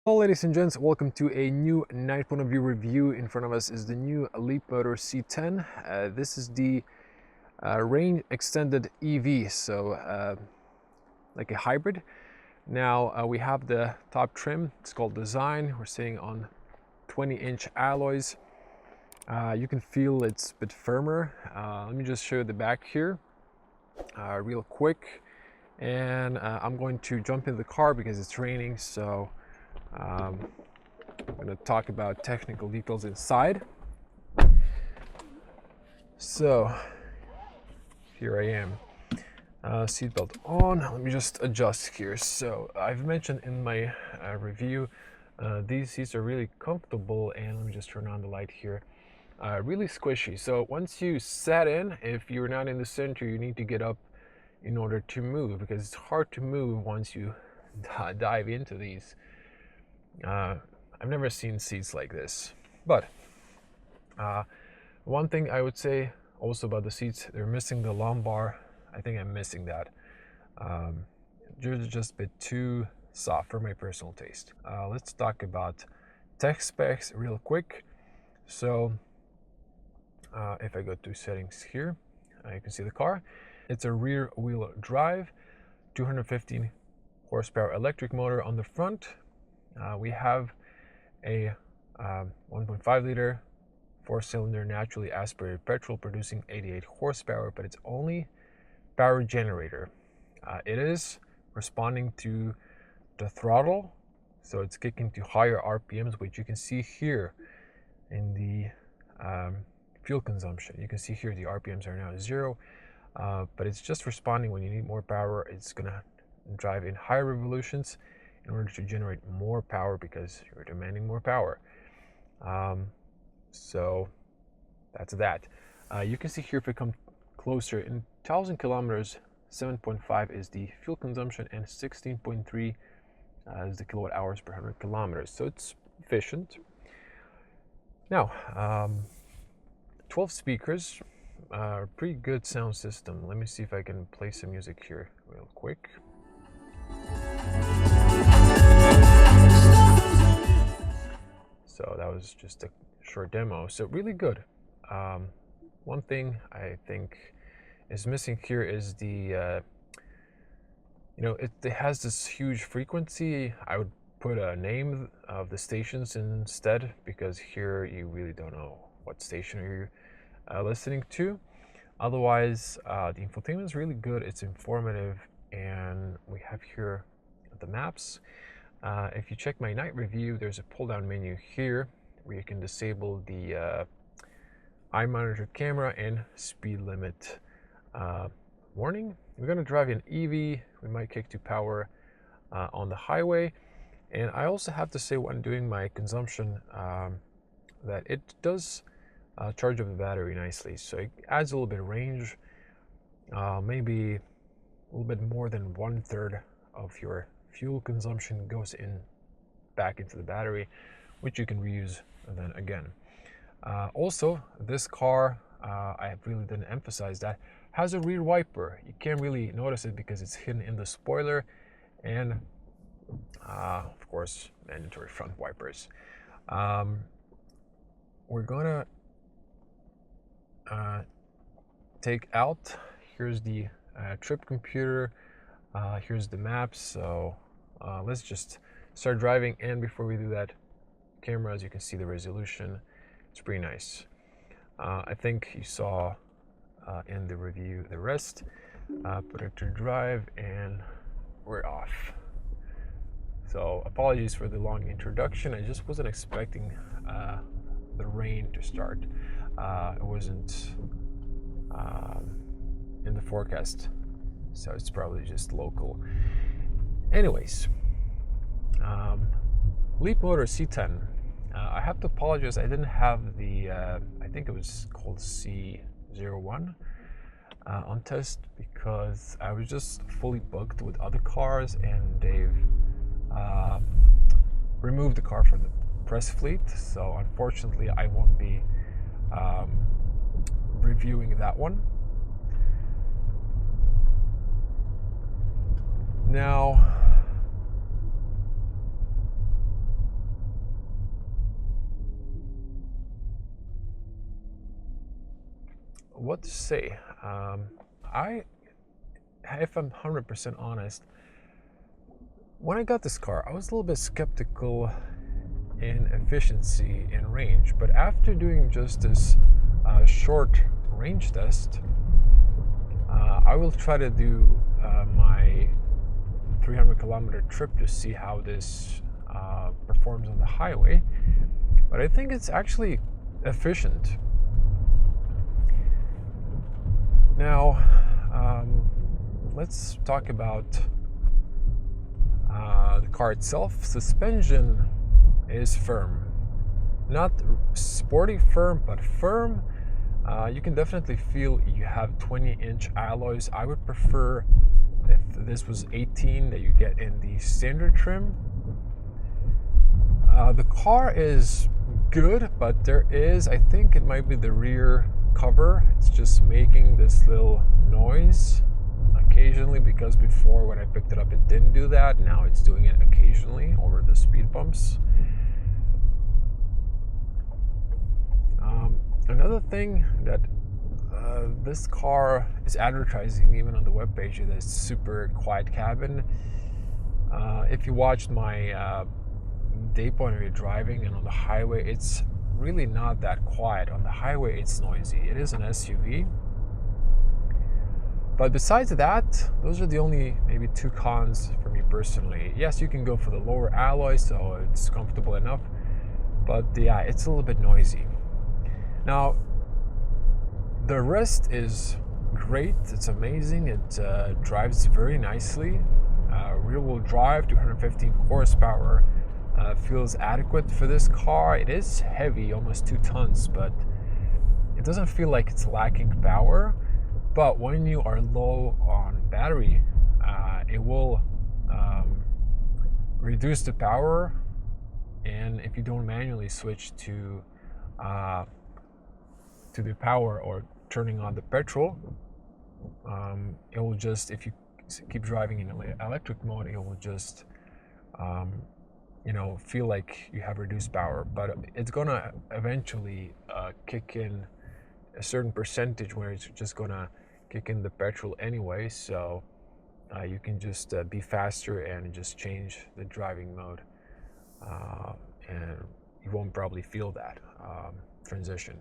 Hello ladies and gents, welcome to a new Night POV review. In front of us is the new Leapmotor C10. This is the range extended EV, so like a hybrid. Now we have the top trim, it's called Design. We're sitting on 20-inch alloys. You can feel it's a bit firmer. Let me just show you the back here real quick. And I'm going to jump in the car because it's raining, so I'm going to talk about technical details inside. So here I am, seatbelt on. Let me just adjust here. So I've mentioned in my review, these seats are really comfortable, and let me just turn on the light here. Really squishy. So once you sat in, if you're not in the center, you need to get up in order to move, because it's hard to move once you dive into these. I've never seen seats like this, but one thing I would say also about the seats, they're missing the lumbar. I think I'm missing that. They're just a bit too soft for my personal taste. Let's talk about tech specs real quick. So if I go to settings here, you can see the car. It's a rear wheel drive, 215 horsepower electric motor on the front. We have a 1.5 liter 4-cylinder naturally aspirated petrol producing 88 horsepower, but it's only power generator. It is responding to the throttle, so it's kicking to higher RPMs, which you can see here in the fuel consumption. You can see here the RPMs are now 0, but it's just responding when you need more power. It's gonna drive in higher revolutions in order to generate more power because you're demanding more power. So that's that. You can see here, if we come closer, in 1,000 kilometers, 7.5 is the fuel consumption and 16.3 is the kilowatt hours per 100 kilometers. So it's efficient. Now, 12 speakers, pretty good sound system. Let me see if I can play some music here real quick. So that was just a short demo. So really good. One thing I think is missing here is the, it has this huge frequency. I would put a name of the stations instead, because here you really don't know what station you're listening to. Otherwise, the infotainment is really good. It's informative, and we have here the maps. If you check my night review, there's a pull-down menu here where you can disable the eye monitor camera and speed limit warning. We're going to drive an EV. We might kick to power on the highway. And I also have to say, when doing my consumption, that it does charge up the battery nicely. So it adds a little bit of range, maybe a little bit more than 1/3 of your fuel consumption goes back into the battery, which you can reuse then again. Also, this car, I really didn't emphasize that, has a rear wiper. You can't really notice it because it's hidden in the spoiler, and of course, mandatory front wipers. We're gonna take out, here's the trip computer, here's the maps. So let's just start driving, and before we do that, cameras, you can see the resolution. It's pretty nice. I think you saw in the review the rest. Put it to drive, and we're off. So apologies for the long introduction. I just wasn't expecting the rain to start. It wasn't in the forecast, so it's probably just local. Anyways, Leapmotor C10. I have to apologize, I didn't have the, I think it was called C01 on test, because I was just fully booked with other cars, and they've removed the car from the press fleet. So unfortunately, I won't be reviewing that one. Now, what to say. If I'm 100% honest, when I got this car, I was a little bit skeptical in efficiency and range, but after doing just this short range test, I will try to do my 300-kilometer trip to see how this performs on the highway. But I think it's actually efficient. Now, let's talk about the car itself. Suspension is firm. Not sporty firm, but firm. You can definitely feel you have 20-inch alloys. I would prefer, if this was 18, that you get in the standard trim. The car is good, but there is, I think it might be the rear cover. It's just making this little noise occasionally, because before when I picked it up it didn't do that. Now it's doing it occasionally over the speed bumps. Another thing that this car is advertising, even on the webpage, is a super quiet cabin. If you watched my day point of driving and on the highway, it's really not that quiet. On the highway it's noisy. It is an SUV. But besides that, those are the only maybe two cons for me personally. Yes, you can go for the lower alloy, so it's comfortable enough. But yeah, it's a little bit noisy. Now, the rest is great. It's amazing. It drives very nicely. Rear-wheel drive, 215 horsepower, feels adequate for this car. It is heavy, almost 2 tons, but it doesn't feel like it's lacking power. But when you are low on battery, it will reduce the power. And if you don't manually switch to the power or turning on the petrol, it will just, if you keep driving in electric mode, it will just feel like you have reduced power. But it's gonna eventually kick in a certain percentage where it's just gonna kick in the petrol anyway, so you can just be faster and just change the driving mode, and you won't probably feel that transition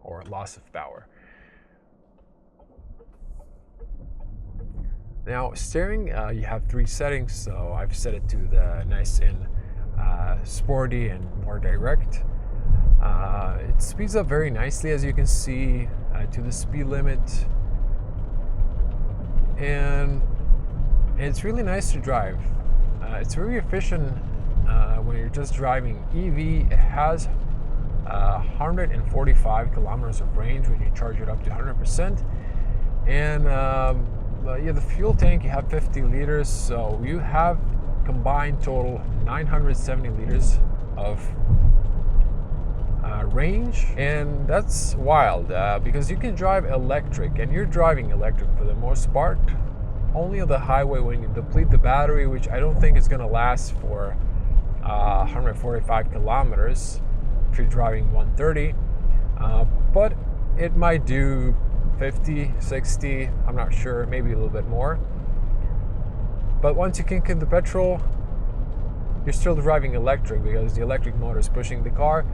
or loss of power. Now, steering, you have 3 settings, so I've set it to the nice and sporty and more direct. It speeds up very nicely, as you can see, to the speed limit, and it's really nice to drive. It's very efficient when you're just driving EV. It has 145 kilometers of range when you charge it up to 100%. And yeah, the fuel tank, you have 50 liters, so you have combined total 970 liters of range. And that's wild, because you can drive electric, and you're driving electric for the most part only on the highway when you deplete the battery, which I don't think is going to last for 145 kilometers if you're driving 130, but it might do 50, 60, I'm not sure, maybe a little bit more. But once you kick in the petrol, you're still driving electric because the electric motor is pushing the car.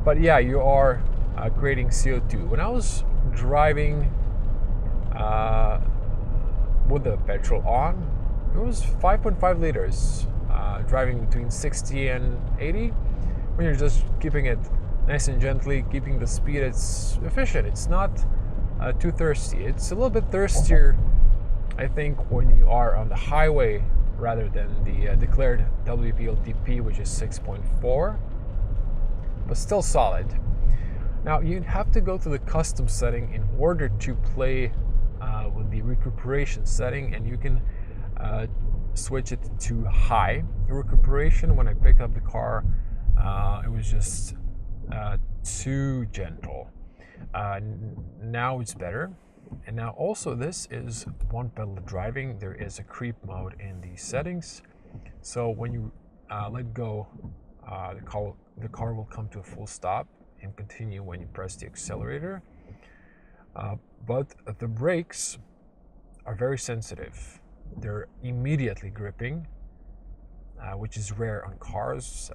But yeah, you are creating CO2. When I was driving with the petrol on, it was 5.5 liters, driving between 60 and 80. When you're just keeping it nice and gently, keeping the speed, it's efficient. It's not too thirsty. It's a little bit thirstier, I think, when you are on the highway rather than the declared WLTP, which is 6.4, but still solid. Now, you'd have to go to the custom setting in order to play with the recuperation setting, and you can switch it to high recuperation. When I picked up the car, it was just too gentle. Now it's better. And now also, this is one pedal driving. There is a creep mode in the settings, so when you let go, the car will come to a full stop and continue when you press the accelerator. But the brakes are very sensitive. They're immediately gripping, which is rare on cars.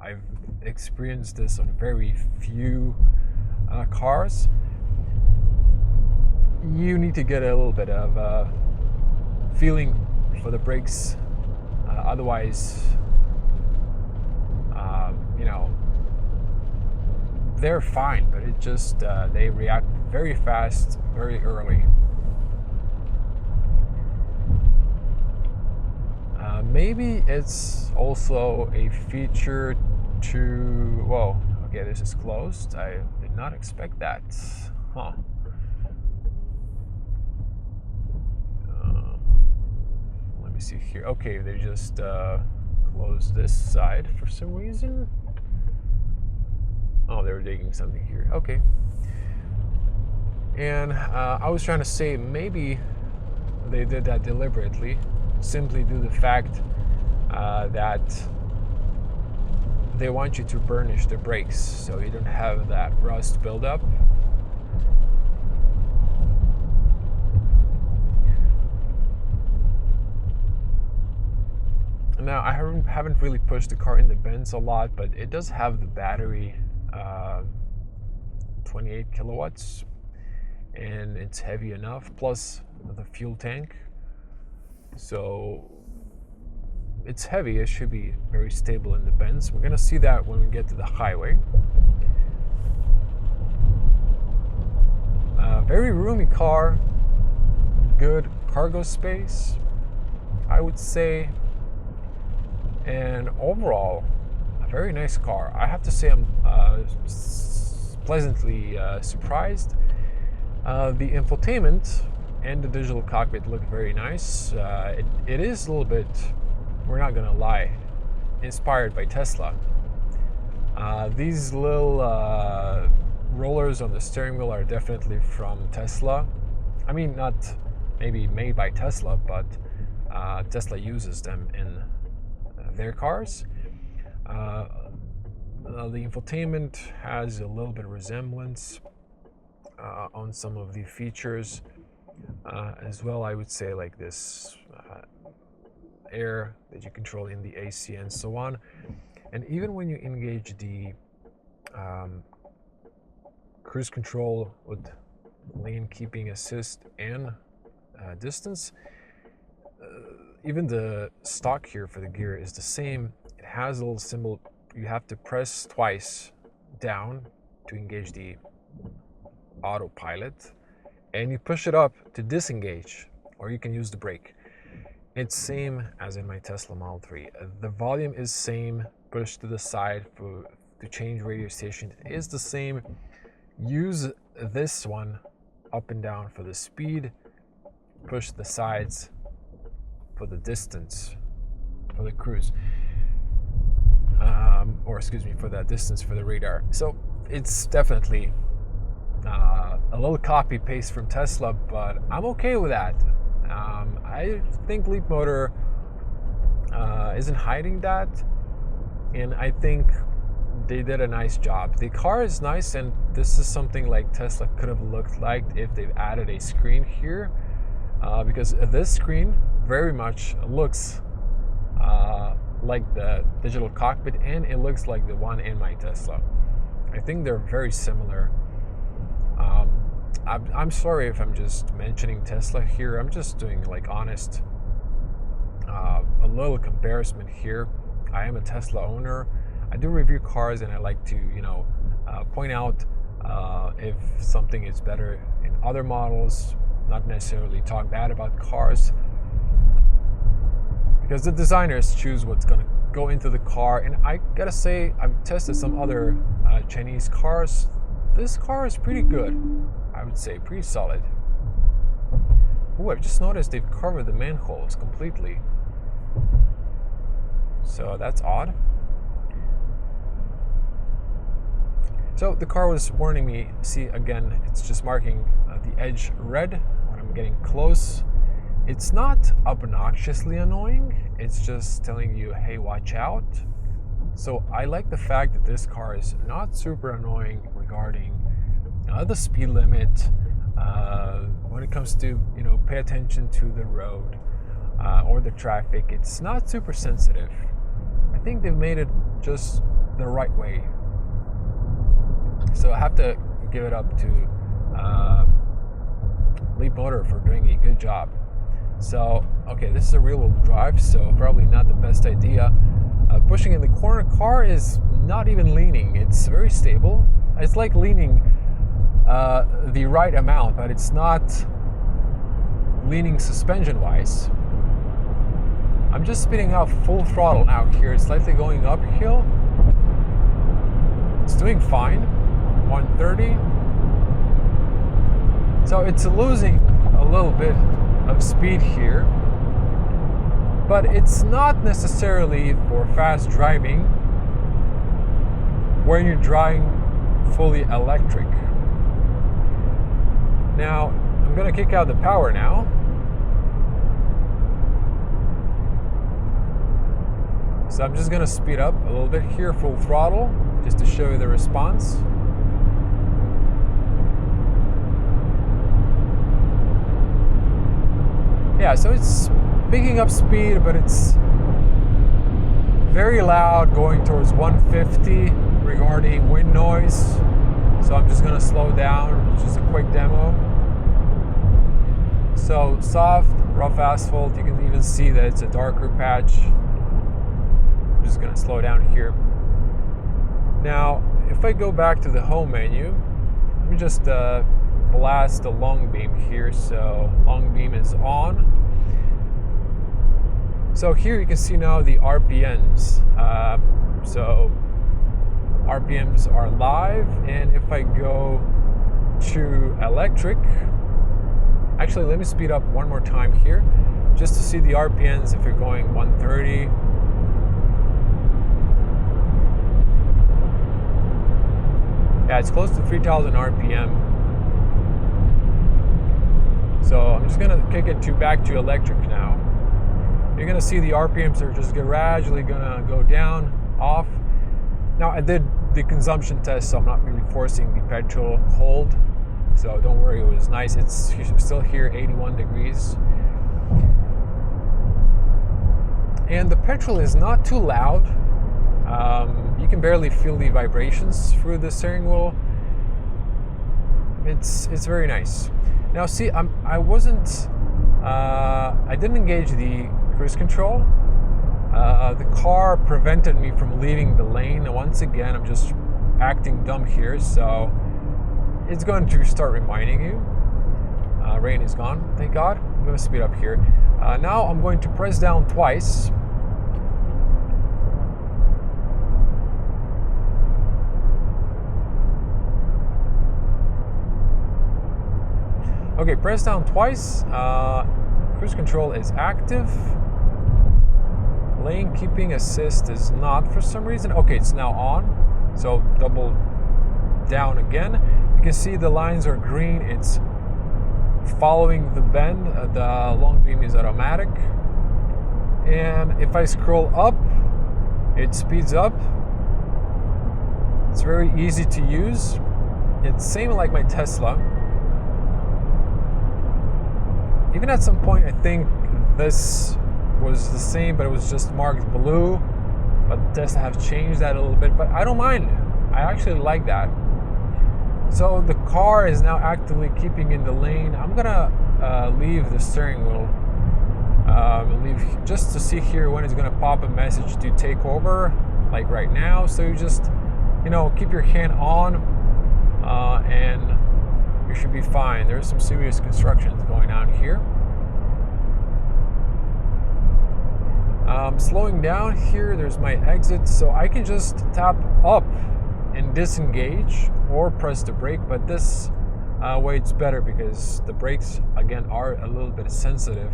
I've experienced this on very few cars. You need to get a little bit of feeling for the brakes, otherwise, they're fine, but it just they react very fast, very early. Maybe it's also a feature to, whoa, okay, this is closed. I did not expect that. Huh. Let me see here. Okay, they just closed this side for some reason. Oh, they were digging something here. Okay. And I was trying to say maybe they did that deliberately, simply due to the fact that they want you to burnish the brakes so you don't have that rust buildup. Now, I haven't really pushed the car in the bends a lot, but it does have the battery, 28 kilowatts, and it's heavy enough, plus the fuel tank. So it's heavy. It should be very stable in the bends. We're gonna see that when we get to the highway. Very roomy car, good cargo space, I would say, and overall a very nice car. I have to say I'm pleasantly surprised. The infotainment and the digital cockpit look very nice. It is a little bit, we're not gonna lie, inspired by Tesla. These little rollers on the steering wheel are definitely from Tesla. I mean, not maybe made by Tesla, but Tesla uses them in their cars. The infotainment has a little bit of resemblance on some of the features as well. I would say, like this air that you control in the AC and so on. And even when you engage the cruise control with lane keeping assist and distance, even the stock here for the gear is the same. It has a little symbol. You have to press twice down to engage the autopilot, and you push it up to disengage, or you can use the brake. It's same as in my Tesla Model 3. The volume is same. Push to the side to change radio station is the same. Use this one up and down for the speed. Push the sides for the distance for the cruise, or excuse me, for that distance for the radar. So it's definitely a little copy paste from Tesla, but I'm okay with that. I think Leapmotor isn't hiding that, and I think they did a nice job. The car is nice, and this is something like Tesla could have looked like if they've added a screen here, because this screen very much looks like the digital cockpit, and it looks like the one in my Tesla. I think they're very similar. I'm sorry if I'm just mentioning Tesla here. I'm just doing like honest, a little comparison here. I am a Tesla owner. I do review cars, and I like to, point out if something is better in other models, not necessarily talk bad about cars, because the designers choose what's going to go into the car. And I gotta say, I've tested some other Chinese cars. This car is pretty good, I would say, pretty solid. Oh, I've just noticed they've covered the manholes completely, so that's odd. So the car was warning me. See, again, it's just marking the edge red when I'm getting close. It's not obnoxiously annoying. It's just telling you, hey, watch out. So I like the fact that this car is not super annoying regarding the speed limit, when it comes to, pay attention to the road or the traffic. It's not super sensitive. I think they've made it just the right way. So I have to give it up to Leapmotor for doing a good job. So, okay, this is a rear-wheel drive, so probably not the best idea. Pushing in the corner, car is not even leaning. It's very stable. It's like leaning the right amount, but it's not leaning suspension-wise. I'm just speeding up full throttle now here. It's slightly going uphill. It's doing fine. 130. So it's losing a little bit of speed here, but it's not necessarily for fast driving when you're driving fully electric. Now, I'm going to kick out the power now. So I'm just going to speed up a little bit here, full throttle, just to show you the response. Yeah, so it's picking up speed, but it's very loud going towards 150 regarding wind noise. So I'm just going to slow down, just a quick demo. So soft, rough asphalt, you can even see that it's a darker patch. I'm just going to slow down here. Now, if I go back to the home menu, let me just blast the long beam here. So long beam is on. So here you can see now the RPMs. So RPMs are live, and if I go to electric, actually let me speed up one more time here just to see the RPMs if you're going 130. Yeah, it's close to 3,000 RPM. So I'm just gonna kick it back to electric now. You're gonna see the RPMs are just gradually gonna go down, off. Now I did the consumption test, so I'm not really forcing the petrol cold. So don't worry, it was nice. It's still here, 81 degrees. And the petrol is not too loud. You can barely feel the vibrations through the steering wheel. It's very nice. Now see, I didn't engage the cruise control. The car prevented me from leaving the lane. And once again, I'm just acting dumb here, so it's going to start reminding you. Rain is gone, thank God. I'm going to speed up here. Now I'm going to press down twice. Okay, press down twice. Cruise control is active. Lane keeping assist is not for some reason. Okay, it's now on. So double down again. You can see the lines are green. It's following the bend. The long beam is automatic. And if I scroll up, it speeds up. It's very easy to use. It's same like my Tesla. Even at some point, I think this was the same, but it was just marked blue. But Tesla have changed that a little bit, but I don't mind. I actually like that. So the car is now actively keeping in the lane. I'm gonna leave the steering wheel. Leave just to see here when it's gonna pop a message to take over, like right now. So you just, keep your hand on, and you should be fine. There's some serious constructions going on here. Slowing down here, there's my exit, so I can just tap up and disengage or press the brake, but this way it's better because the brakes again are a little bit sensitive,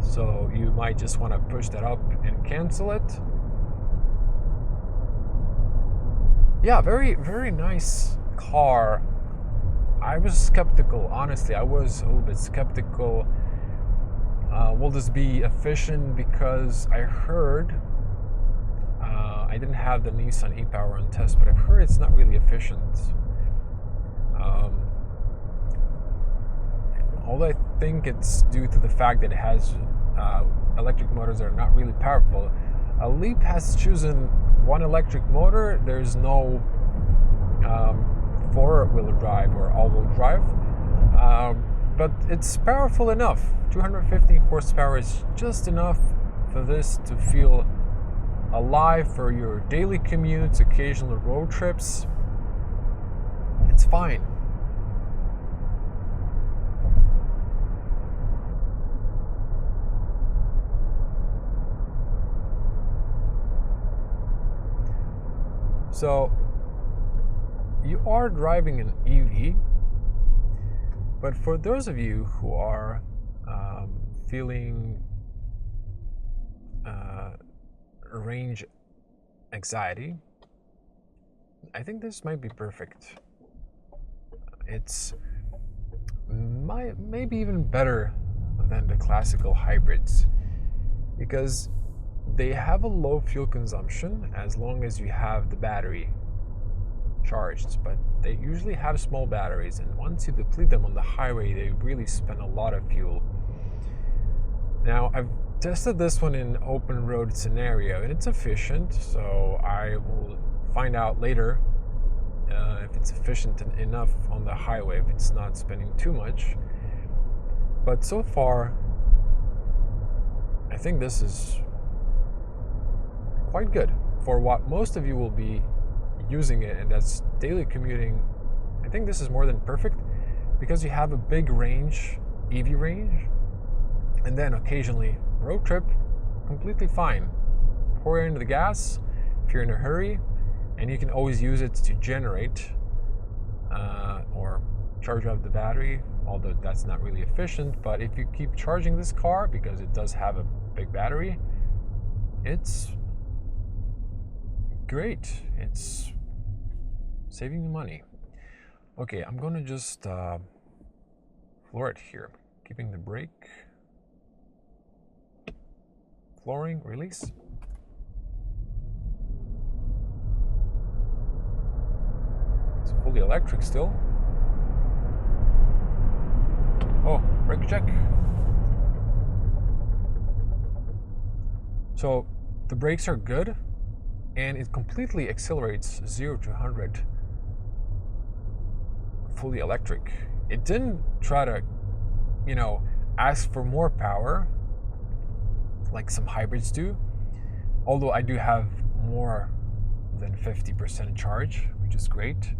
so you might just want to push that up and cancel it. Yeah, very, very nice car. I was skeptical, honestly. I was a little bit skeptical. Will this be efficient? Because I heard, I didn't have the Nissan e-Power on test, but I've heard it's not really efficient. although I think it's due to the fact that it has electric motors that are not really powerful. Leap has chosen one electric motor. There's no four-wheel drive or all-wheel drive, but it's powerful enough. 250 horsepower is just enough for this to feel alive for your daily commutes, occasional road trips. It's fine. So you are driving an EV, but for those of you who are feeling range anxiety, I think this might be perfect. It's maybe even better than the classical hybrids because they have a low fuel consumption as long as you have the battery charged, but they usually have small batteries, and once you deplete them on the highway, they really spend a lot of fuel. Now, I've tested this one in open road scenario, and it's efficient, so I will find out later if it's efficient enough on the highway, if it's not spending too much. But so far, I think this is quite good for what most of you will be using it, and that's daily commuting. I think this is more than perfect because you have a big range, EV range, and then occasionally road trip, completely fine. Pour into the gas if you're in a hurry, and you can always use it to generate or charge up the battery, although that's not really efficient. But if you keep charging this car, because it does have a big battery, it's great. It's saving you money. Okay, I'm gonna just floor it here, keeping the brake, flooring, release. It's fully electric still. Oh, brake check. So the brakes are good, and it completely accelerates 0 to 100 fully electric. It didn't try to, ask for more power like some hybrids do, although I do have more than 50% charge, which is great.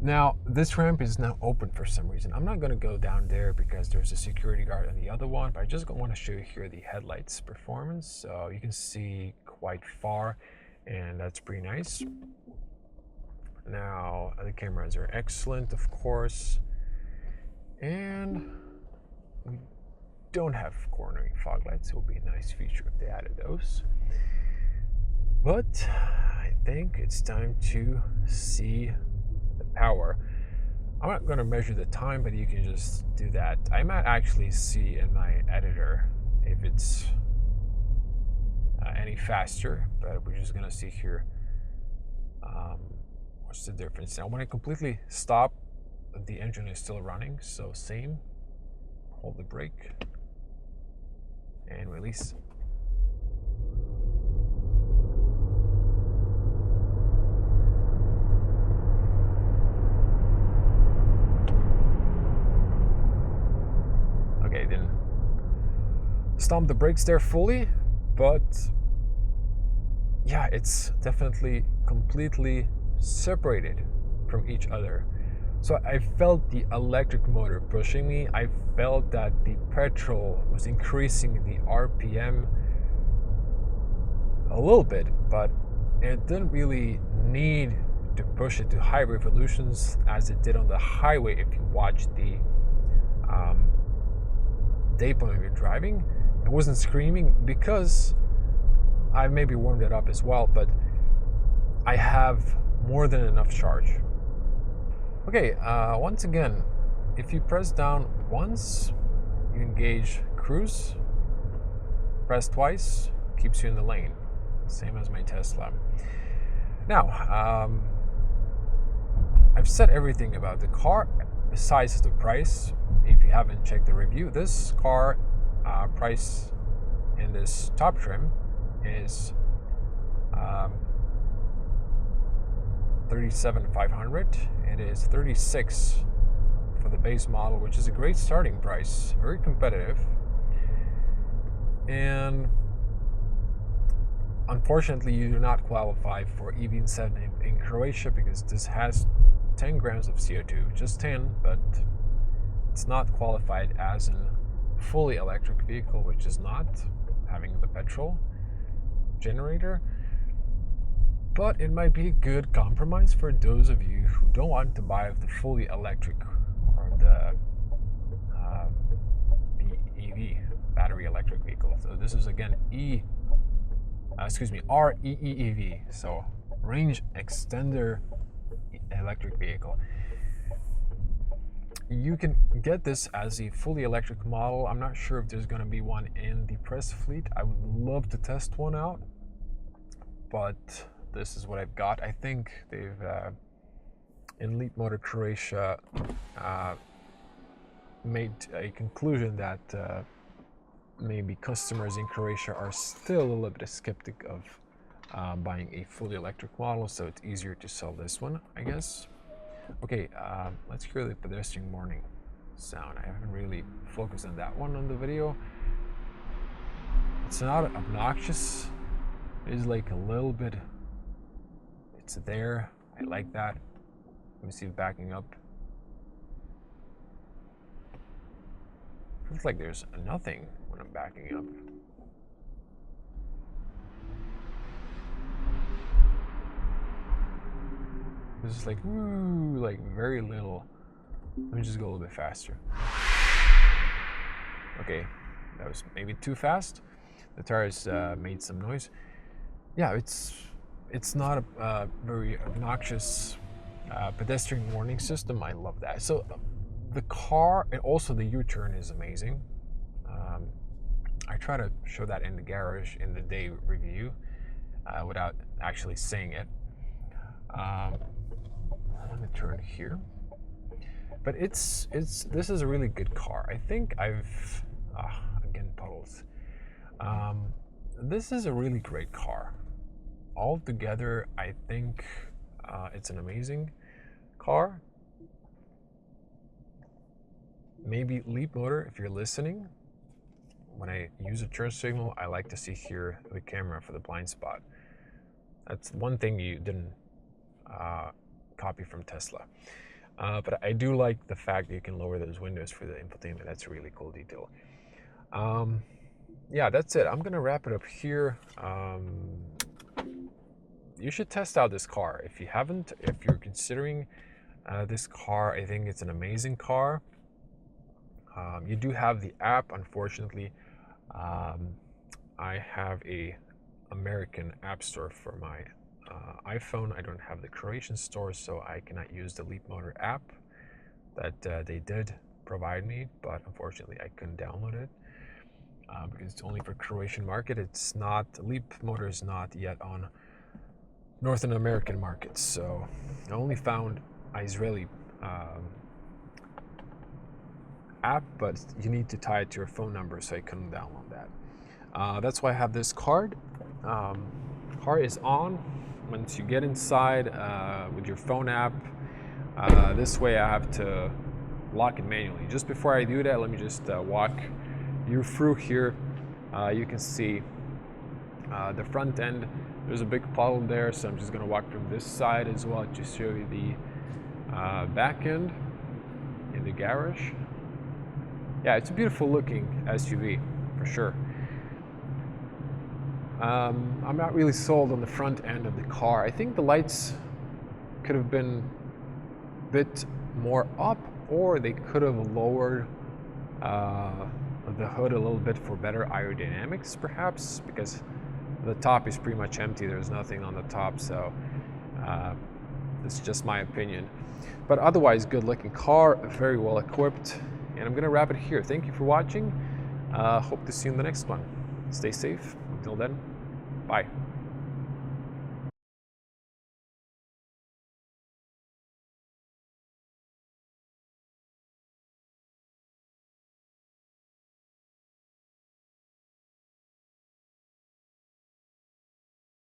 Now, this ramp is now open for some reason. I'm not going to go down there because there's a security guard on the other one, but I just want to show you here the headlights performance. So you can see quite far, and that's pretty nice. Now, the cameras are excellent, of course, and we don't have cornering fog lights. It would be a nice feature if they added those. But I think it's time to see the power. I'm not going to measure the time, but you can just do that. I might actually see in my editor if it's any faster, but we're just going to see here what's the difference. Now, when I completely stop, the engine is still running, so same. Hold the brake and release. Okay, then stomp the brakes there fully, but yeah, it's definitely completely separated from each other. So I felt the electric motor pushing me. I felt that the petrol was increasing the RPM a little bit, but it didn't really need to push it to high revolutions as it did on the highway. If you watch the day point of your driving, it wasn't screaming because I maybe warmed it up as well, but I have more than enough charge. Okay, once again, if you press down once, you engage cruise. Press twice, keeps you in the lane. Same as my Tesla. Now, I've said everything about the car. besides the price, if you haven't checked the review, this car price in this top trim is $37,500. It is $36,000 for the base model, which is a great starting price, very competitive. And unfortunately, you do not qualify for EV incentive in Croatia because this has 10 grams of CO2, just 10, but it's not qualified as a fully electric vehicle, which is not having the petrol generator. But it might be a good compromise for those of you who don't want to buy the fully electric or the BEV, battery electric vehicle. So this is again REEV, so range extender electric vehicle. You can get this as a fully electric model. I'm not sure if there's going to be one in the press fleet. I would love to test one out, but this is what I've got. I think they've in Leapmotor Croatia made a conclusion that maybe customers in Croatia are still a little bit skeptic of buying a fully electric model, so it's easier to sell this one, I guess. Okay, let's hear the pedestrian warning sound. I haven't really focused on that one on the video. It's not obnoxious. It's like a little bit, it's there. I like that. Let me see it backing up. Feels like there's nothing when I'm backing up. This is like, ooh, like very little. Let me just go a little bit faster. Okay, that was maybe too fast. The tires made some noise. Yeah, it's not a very obnoxious pedestrian warning system. I love that. So the car and also the U-turn is amazing. I try to show that in the garage in the day review without actually saying it. Let me turn here. But this is a really good car. I think I've again puddles. This is a really great car. Altogether, I think it's an amazing car. Maybe Leapmotor, if you're listening, when I use a turn signal, I like to see here the camera for the blind spot. That's one thing you didn't copy from Tesla. But I do like the fact that you can lower those windows for the infotainment. That's a really cool detail. Yeah, that's it. I'm gonna wrap it up here. You should test out this car. If you haven't, if you're considering this car, I think it's an amazing car. You do have the app. Unfortunately, I have a American app store for my iPhone. I don't have the Croatian store, so I cannot use the Leapmotor app that they did provide me, but unfortunately I couldn't download it because it's only for Croatian market. It's not, Leapmotor is not yet on Northern American markets, so I only found Israeli app, but you need to tie it to your phone number, so I couldn't download that. That's why I have this card. Car is on. Once you get inside with your phone app, this way I have to lock it manually. Just before I do that, let me just walk you through here. You can see the front end. There's a big puddle there, so I'm just going to walk from this side as well to show you the back end in the garage. Yeah, it's a beautiful looking SUV for sure. I'm not really sold on the front end of the car. I think the lights could have been a bit more up, or they could have lowered the hood a little bit for better aerodynamics, perhaps, because the top is pretty much empty. There's nothing on the top, so it's just my opinion. But otherwise, good looking car, very well equipped. And I'm gonna wrap it here. Thank you for watching. Hope to see you in the next one. Stay safe. Until then, bye.